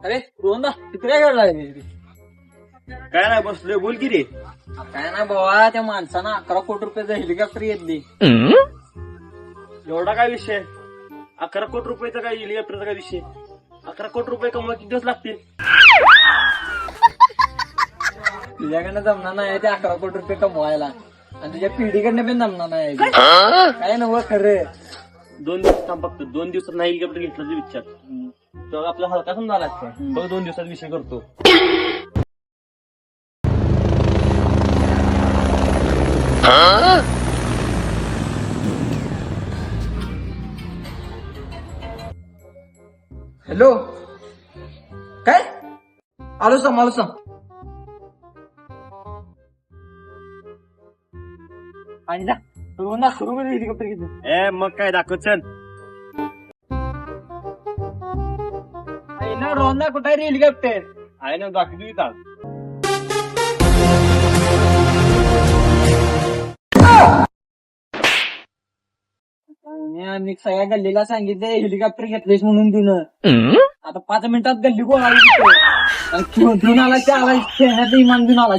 अरे रोहनदा तिथे काय घडलाय? काय नाही बसलोय, बोल की रे. काय ना बाबा, त्या माणसानं 11 कोटी रुपयाचं हेलिकॉप्टर घेतली. एवढा काय विषय? 11 कोटी रुपयाचा काय हेलिकॉप्टरचा काय विषय? 11 कोटी रुपये कमवायला किती दिवस लागतील? तुझ्याकडनं जमणार नाही ते 11 कोटी रुपये कमवायला, आणि तुझ्या पिढीकडनं पण जमणार नाही. काय नव खरं. 2 दिवस थांब, फक्त 2 दिवसात नाही हेलिकॉप्टर घेतलं विचार. तर आपला हलका समजा लागतं बघ, 2 दिवसात विषय करतो. हॅलो, काय आलो सांग. आणि जा रोहनदा सुरू कर हेलिकॉप्टर घेतलं. ए मग काय दाखव चल. ना रोहनदा कुठे आहे रे हेलिकॉप्टर? आहे ना, दाखव इथं. मी सगळ्या गल्लीला सांगितले हेलिकॉप्टर घेतलेस म्हणून तुनं. आता 5 मिनिटात गल्ली कोण आली घेऊन आला ते आला खेळण्याचं इमान घेऊन आला.